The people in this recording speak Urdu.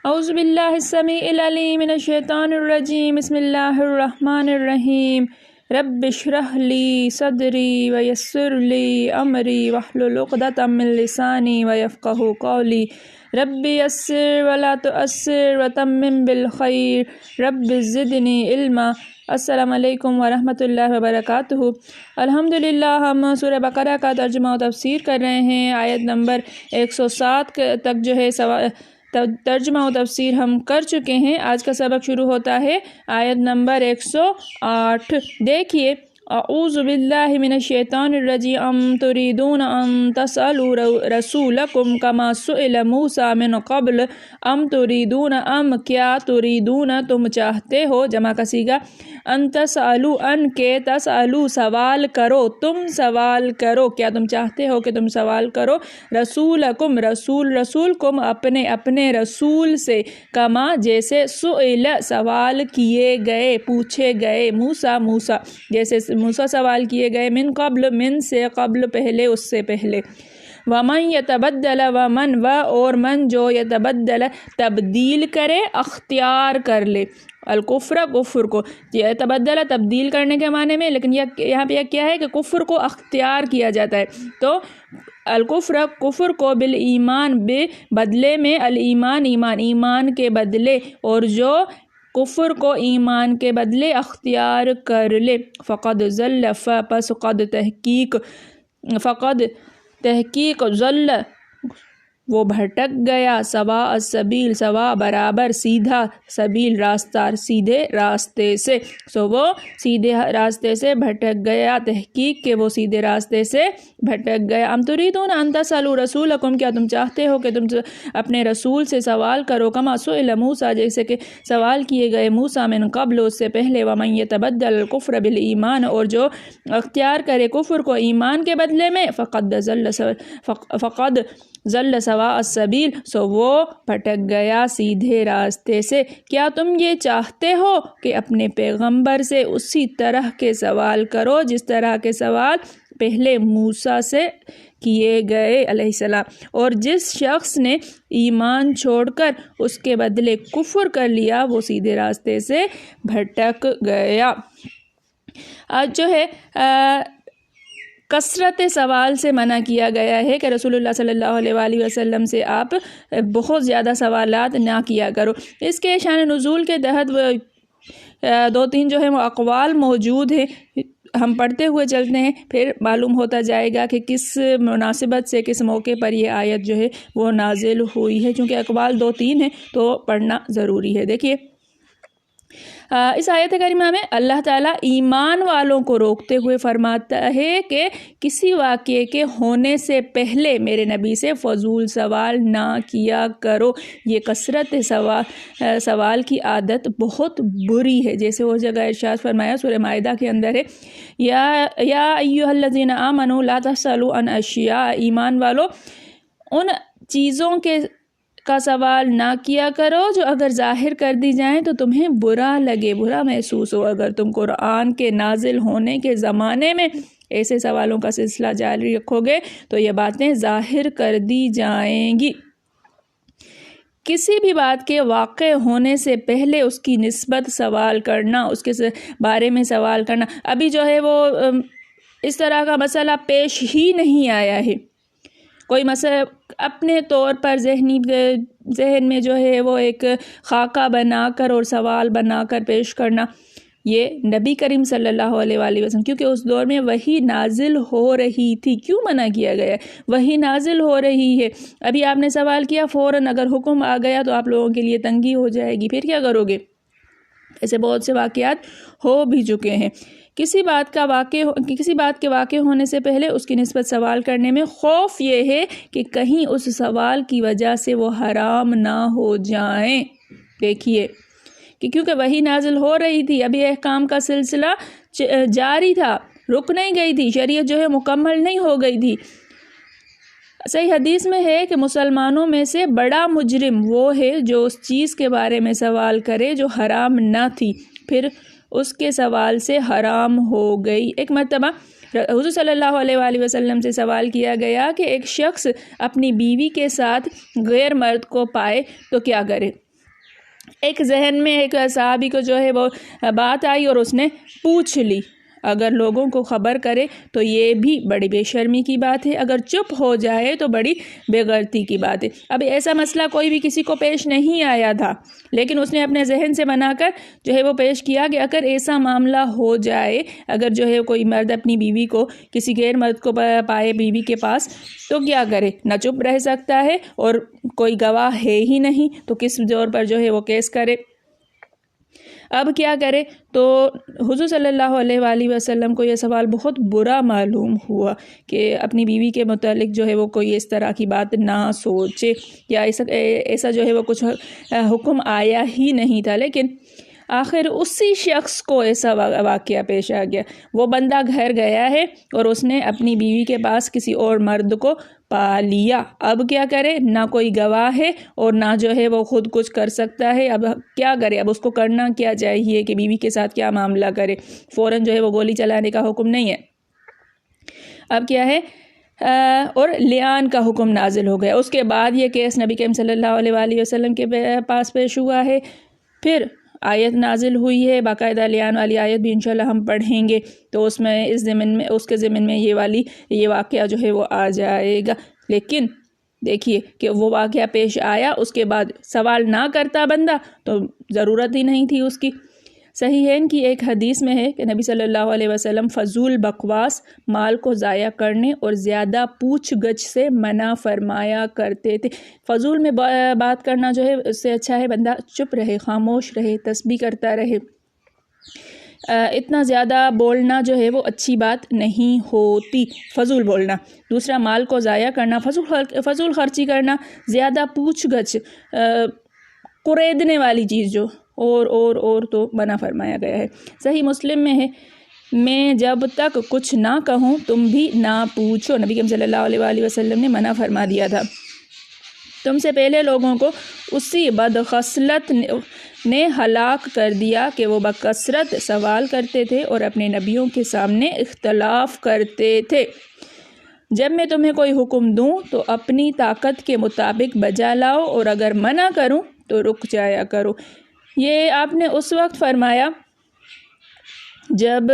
اعوذ باللہ السمیع العلیم من الشیطان الرجیم بسم اللہ الرحمن الرحیم رب اشرح لی صدری ویسر لی امری واحلل عقدۃ من لسانی ویفقہوا قولی رب یسر ولا تعسر وتمم بالخیر رب زدنی علما۔ السلام علیکم ورحمۃ اللہ وبرکاتہ۔ الحمدللہ ہم سورہ بقرہ کا ترجمہ و تفسیر کر رہے ہیں۔ آیت نمبر 107 تک جو ہے ترجمہ و تفسیر ہم کر چکے ہیں۔ آج کا سبق شروع ہوتا ہے آیت نمبر 108۔ دیکھیے، اعوذ باللہ من الشیطان الرجیم ام تريدون ان تسألوا رسولکم کما سئل موسیٰ من قبل ام تريدون ام کیا تريدون تم چاہتے ہو، جمع کا صیغہ ان تسألوا ان کے تسألوا سوال کرو، تم سوال کرو، کیا تم چاہتے ہو کہ تم سوال کرو رسولکم رسولکم اپنے رسول سے، کما جیسے سئل سوال کیے گئے پوچھے گئے موسیٰ جیسے موسیٰ سوال کیے گئے من قبل من سے قبل پہلے اس سے پہلے۔ ومن یتبدل ومن اور من جو یتبدل تبدیل کرے اختیار کر لے الکفر کفر کو، یتبدل تبدیل کرنے کے معنی میں، لیکن یہاں پہ کیا ہے کہ کفر کو اختیار کیا جاتا ہے، تو الکفر کفر کو بالایمان بدلے میں الایمان ایمان کے بدلے، اور جو کفر کو ایمان کے بدلے اختیار کر لے فقد ضل پس فقد تحقیق ضل وہ بھٹک گیا سوا السبیل سوا برابر سیدھا سبیل راستہ سیدھے راستے سے، وہ سیدھے راستے سے بھٹک گیا، تحقیق کہ وہ سیدھے راستے سے بھٹک گیا۔ ام تريدون ان تسألوا رسولکم کیا تم چاہتے ہو کہ تم اپنے رسول سے سوال کرو کما سئل موسیٰ جیسے کہ سوال کیے گئے موسیٰ من قبل اس سے پہلے، ومن یتبدل الکفر بالایمان اور جو اختیار کرے کفر کو ایمان کے بدلے میں فقد ضل سوا السبیل وہ بھٹک گیا سیدھے راستے سے۔ کیا تم یہ چاہتے ہو کہ اپنے پیغمبر سے اسی طرح کے سوال کرو جس طرح کے سوال پہلے موسیٰ سے کیے گئے علیہ السلام، اور جس شخص نے ایمان چھوڑ کر اس کے بدلے کفر کر لیا وہ سیدھے راستے سے بھٹک گیا۔ آج جو ہے کثرت سوال سے منع کیا گیا ہے کہ رسول اللہ صلی اللہ علیہ وآلہ وسلم سے آپ بہت زیادہ سوالات نہ کیا کرو۔ اس کے شان نزول کے تحت 2-3 جو ہے وہ اقوال موجود ہیں، ہم پڑھتے ہوئے چلتے ہیں، پھر معلوم ہوتا جائے گا کہ کس مناسبت سے کس موقع پر یہ آیت جو ہے وہ نازل ہوئی ہے، چونکہ اقوال 2-3 ہیں تو پڑھنا ضروری ہے۔ دیکھیے، اس آیت کریمہ میں اللہ تعالیٰ ایمان والوں کو روکتے ہوئے فرماتا ہے کہ کسی واقعے کے ہونے سے پہلے میرے نبی سے فضول سوال نہ کیا کرو۔ یہ کثرت سوال کی عادت بہت بری ہے، جیسے وہ جگہ ارشاد فرمایا سورہ مائدہ کے اندر ہے، یا ایھا الذین آمنوا لا تسألوا عن اشیاء، ایمان والو ان چیزوں کا سوال نہ کیا کرو جو اگر ظاہر کر دی جائیں تو تمہیں برا لگے، برا محسوس ہو۔ اگر تم قرآن کے نازل ہونے کے زمانے میں ایسے سوالوں کا سلسلہ جاری رکھو گے تو یہ باتیں ظاہر کر دی جائیں گی۔ کسی بھی بات کے واقع ہونے سے پہلے اس کی نسبت سوال کرنا، اس کے بارے میں سوال کرنا، ابھی جو ہے وہ اس طرح کا مسئلہ پیش ہی نہیں آیا ہے، کوئی مسئلہ اپنے طور پر ذہن میں جو ہے وہ ایک خاکہ بنا کر اور سوال بنا کر پیش کرنا، یہ نبی کریم صلی اللہ علیہ وآلہ وسلم، کیونکہ اس دور میں وحی نازل ہو رہی تھی، کیوں منع کیا گیا ہے؟ وحی نازل ہو رہی ہے، ابھی آپ نے سوال کیا، فوراً اگر حکم آ گیا تو آپ لوگوں کے لیے تنگی ہو جائے گی، پھر کیا کرو گے؟ ایسے بہت سے واقعات ہو بھی چکے ہیں۔ کسی بات کے واقع ہونے سے پہلے اس کی نسبت سوال کرنے میں خوف یہ ہے کہ کہیں اس سوال کی وجہ سے وہ حرام نہ ہو جائیں۔ دیکھیے کہ کیونکہ وحی نازل ہو رہی تھی، ابھی احکام کا سلسلہ جاری تھا، رک نہیں گئی تھی، شریعت جو ہے مکمل نہیں ہو گئی تھی۔ صحیح حدیث میں ہے کہ مسلمانوں میں سے بڑا مجرم وہ ہے جو اس چیز کے بارے میں سوال کرے جو حرام نہ تھی، پھر اس کے سوال سے حرام ہو گئی۔ ایک مرتبہ حضور صلی اللہ علیہ وآلہ وسلم سے سوال کیا گیا کہ ایک شخص اپنی بیوی کے ساتھ غیر مرد کو پائے تو کیا کرے؟ ایک ذہن میں ایک صحابی کو جو ہے وہ بات آئی اور اس نے پوچھ لی. اگر لوگوں کو خبر کرے تو یہ بھی بڑی بے شرمی کی بات ہے، اگر چپ ہو جائے تو بڑی بے غیرتی کی بات ہے. اب ایسا مسئلہ کوئی بھی کسی کو پیش نہیں آیا تھا، لیکن اس نے اپنے ذہن سے بنا کر جو ہے وہ پیش کیا کہ اگر ایسا معاملہ ہو جائے، اگر جو ہے کوئی مرد اپنی بیوی کو کسی غیر مرد کو پائے بیوی کے پاس، تو کیا کرے؟ نہ چپ رہ سکتا ہے اور کوئی گواہ ہے ہی نہیں، تو کس زور پر جو ہے وہ کیس کرے؟ اب کیا کرے؟ تو حضور صلی اللہ علیہ وآلہ وسلم کو یہ سوال بہت برا معلوم ہوا کہ اپنی بیوی کے متعلق جو ہے وہ کوئی اس طرح کی بات نہ سوچے، یا ایسا جو ہے وہ کچھ حکم آیا ہی نہیں تھا. لیکن آخر اسی شخص کو ایسا واقعہ پیش آ گیا. وہ بندہ گھر گیا ہے اور اس نے اپنی بیوی کے پاس کسی اور مرد کو پا لیا. اب کیا کرے؟ نہ کوئی گواہ ہے اور نہ جو ہے وہ خود کچھ کر سکتا ہے. اب کیا کرے؟ اب اس کو کرنا کیا چاہیے کہ بیوی کے ساتھ کیا معاملہ کرے؟ فوراً جو ہے وہ گولی چلانے کا حکم نہیں ہے. اب کیا ہے؟ اور لعان کا حکم نازل ہو گیا. اس کے بعد یہ کیس نبی کریم صلی اللہ علیہ وآلہ وسلم کے پاس پیش ہوا ہے. پھر آیت نازل ہوئی ہے، باقاعدہ لعان والی آیت بھی انشاءاللہ ہم پڑھیں گے، تو اس میں اس کے ضمن میں یہ واقعہ جو ہے وہ آ جائے گا. لیکن دیکھیے کہ وہ واقعہ پیش آیا، اس کے بعد سوال نہ کرتا بندہ تو ضرورت ہی نہیں تھی اس کی. صحیحین کی ایک حدیث میں ہے کہ نبی صلی اللہ علیہ وسلم فضول بکواس، مال کو ضائع کرنے اور زیادہ پوچھ گچھ سے منع فرمایا کرتے تھے. فضول میں بات کرنا جو ہے اس سے اچھا ہے بندہ چپ رہے، خاموش رہے، تسبیح کرتا رہے. اتنا زیادہ بولنا جو ہے وہ اچھی بات نہیں ہوتی، فضول بولنا. دوسرا، مال کو ضائع کرنا، فضول خرچی کرنا، زیادہ پوچھ گچھ، قریدنے والی چیز جو اور تو منع فرمایا گیا ہے. صحیح مسلم میں ہے، میں جب تک کچھ نہ کہوں تم بھی نہ پوچھو. نبی کریم صلی اللہ علیہ وآلہ وسلم نے منع فرما دیا تھا. تم سے پہلے لوگوں کو اسی بدخصلت نے ہلاک کر دیا کہ وہ بکثرت سوال کرتے تھے اور اپنے نبیوں کے سامنے اختلاف کرتے تھے. جب میں تمہیں کوئی حکم دوں تو اپنی طاقت کے مطابق بجا لاؤ، اور اگر منع کروں تو رک جایا کرو. یہ آپ نے اس وقت فرمایا جب